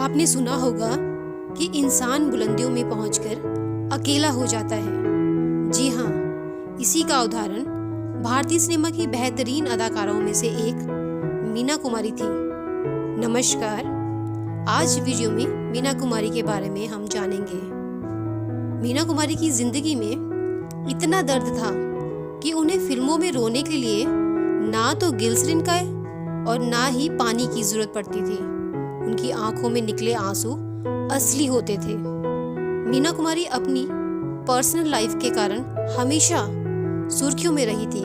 आपने सुना होगा कि इंसान बुलंदियों में पहुंचकर अकेला हो जाता है। जी हाँ, इसी का उदाहरण भारतीय सिनेमा की बेहतरीन अदाकारों में से एक मीना कुमारी थी। नमस्कार, आज वीडियो में मीना कुमारी के बारे में हम जानेंगे। मीना कुमारी की जिंदगी में इतना दर्द था कि उन्हें फिल्मों में रोने के लिए ना तो ग्लिसरीन का और ना ही पानी की जरूरत पड़ती थी। उनकी आंखों में निकले आंसू असली होते थे। मीना कुमारी अपनी पर्सनल लाइफ के कारण हमेशा सुर्खियों में रही थी।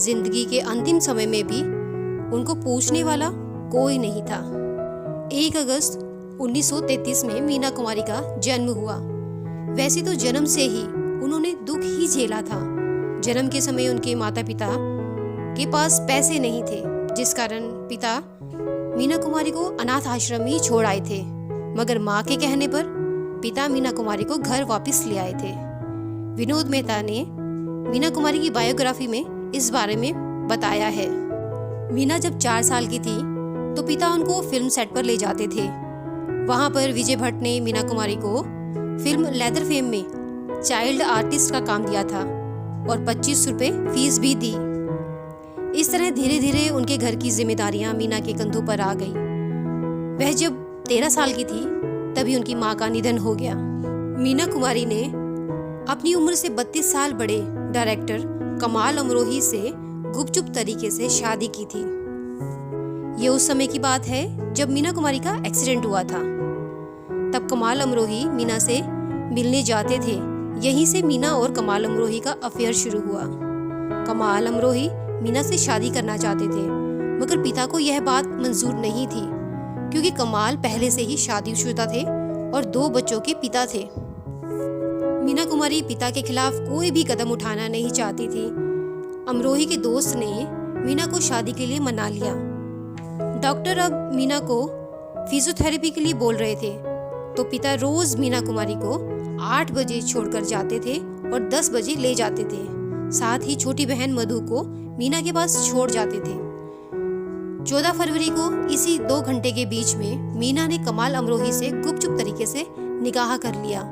जिंदगी के अंतिम समय में भी उनको पूछने वाला कोई नहीं था। 1 अगस्त 1933 में मीना कुमारी का जन्म हुआ। वैसे तो जन्म से ही उन्होंने दुख ही झेला था। जन्म के समय उनके माता पिता के पास पैसे नहीं थे, जिस कारण पिता मीना कुमारी को अनाथ आश्रम में ही छोड़ आए थे। मगर माँ के कहने पर पिता मीना कुमारी को घर वापस ले आए थे। विनोद मेहता ने मीना कुमारी की बायोग्राफी में इस बारे में बताया है। मीना जब 4 साल की थी तो पिता उनको फिल्म सेट पर ले जाते थे। वहां पर विजय भट्ट ने मीना कुमारी को फिल्म लेदर फेम में चाइल्ड आर्टिस्ट का काम दिया था और 25 रुपए फीस भी दी। इस तरह धीरे धीरे उनके घर की जिम्मेदारियां मीना के कंधों पर आ गई। वह जब 13 साल की थी तभी उनकी मां का निधन हो गया। मीना कुमारी ने अपनी उम्र से 32 साल बड़े डायरेक्टर कमाल अमरोही से गुपचुप तरीके से शादी की थी। ये उस समय की बात है जब मीना कुमारी का एक्सीडेंट हुआ था। तब कमाल अमरोही मीना से मिलने जाते थे। यहीं से मीना और कमाल अमरोही का अफेयर शुरू हुआ। कमाल अमरोही मीना से शादी करना चाहते थे, मगर पिता को यह बात मंजूर नहीं थी, क्योंकि कमाल पहले से ही शादीशुदा थे और 2 बच्चों के पिता थे। मीना कुमारी पिता के खिलाफ कोई भी कदम उठाना नहीं चाहती थी। अमरोही के दोस्त ने मीना को शादी के लिए मना लिया। डॉक्टर अब मीना को फिजियोथेरेपी के लिए बोल रहे थे, तो पिता रोज मीना कुमारी को 8 बजे छोड़कर जाते थे और 10 बजे ले जाते थे। साथ ही छोटी बहन मधु को मीना के पास छोड़ जाते थे। 14 फरवरी को इसी 2 घंटे के बीच में मीना ने कमाल अमरोही से गुपचुप तरीके से निकाह कर लिया।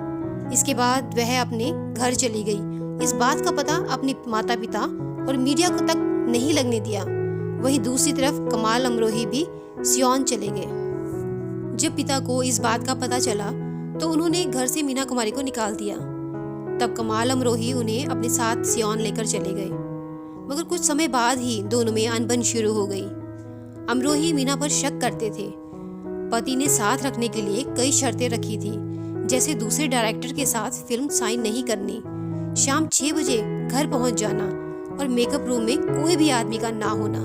इसके बाद वह अपने घर चली गई। इस बात का पता अपने माता पिता और मीडिया को तक नहीं लगने दिया। वहीं दूसरी तरफ कमाल अमरोही भी सियोन चले गए। जब पिता को इस बात का पता चला तो उन्होंने घर से मीना कुमारी को निकाल दिया। तब कमाल अमरोही उन्हें अपने साथ सियोन लेकर चले गए। मगर कुछ समय बाद ही दोनों में अनबन शुरू हो गई। अमरोही मीना पर शक करते थे। पति ने साथ रखने के लिए कई शर्तें रखी थी, जैसे दूसरे डायरेक्टर के साथ फिल्म साइन नहीं करनी, शाम 6 बजे घर पहुंच जाना और मेकअप रूम में कोई भी आदमी का ना होना।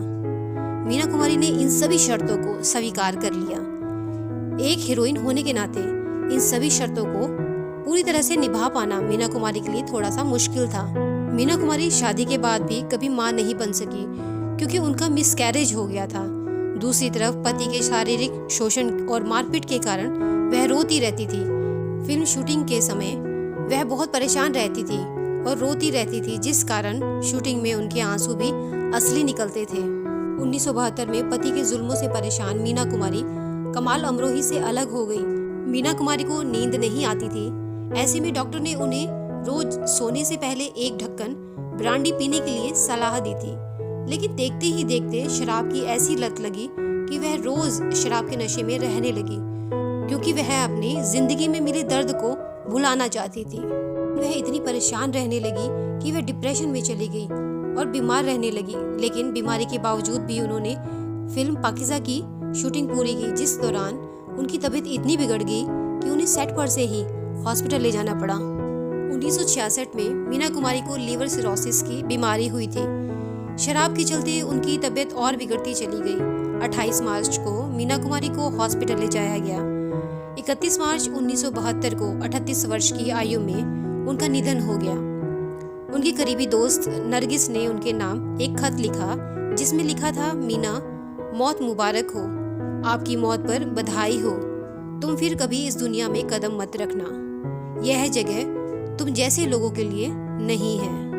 मीना कुमारी ने इन सभी शर्तों को स्वीकार कर लिया। एक हीरोइन होने के नाते इन सभी शर्तों को पूरी तरह से निभा पाना मीना कुमारी के लिए थोड़ा सा मुश्किल था। मीना कुमारी शादी के बाद भी कभी मां नहीं बन सकी, क्योंकि उनका मिसकैरेज हो गया था। दूसरी तरफ पति के शारीरिक शोषण और मारपीट के कारण वह रोती रहती थी। फिल्म शूटिंग के समय वह बहुत परेशान रहती थी और रोती रहती थी, जिस कारण शूटिंग में उनके आंसू भी असली निकलते थे। 1972 में पति के जुल्मों से परेशान मीना कुमारी कमाल अमरोही से अलग हो गई। मीना कुमारी को नींद नहीं आती थी। ऐसे में डॉक्टर ने उन्हें रोज सोने से पहले 1 ढक्कन ब्रांडी पीने के लिए सलाह दी थी। लेकिन देखते ही देखते शराब की ऐसी लत लगी कि वह रोज शराब के नशे में रहने लगी, क्योंकि वह अपनी जिंदगी में मिले दर्द को भुलाना चाहती थी। वह इतनी परेशान रहने लगी कि वह डिप्रेशन में चली गई और बीमार रहने लगी। लेकिन बीमारी के बावजूद भी उन्होंने फिल्म पाकीज़ा की शूटिंग पूरी की, जिस दौरान उनकी तबीयत इतनी बिगड़ गई कि उन्हें सेट पर से ही हॉस्पिटल ले जाना पड़ा। 1966 में मीना कुमारी को लीवर सिरोसिस की बीमारी हुई थी। शराब के चलते उनकी तबीयत और बिगड़ती चली गई। 28 मार्च को मीना कुमारी को हॉस्पिटल ले जाया गया। 31 मार्च 1972 को 38 वर्ष की आयु में उनका निधन हो गया। उनकी करीबी दोस्त नरगिस ने उनके नाम एक खत लिखा, जिसमें लिखा था, मीना, मौत मुबारक हो, आपकी मौत पर बधाई हो। तुम फिर कभी इस दुनिया में कदम मत रखना। यह जगह तुम जैसे लोगों के लिए नहीं है।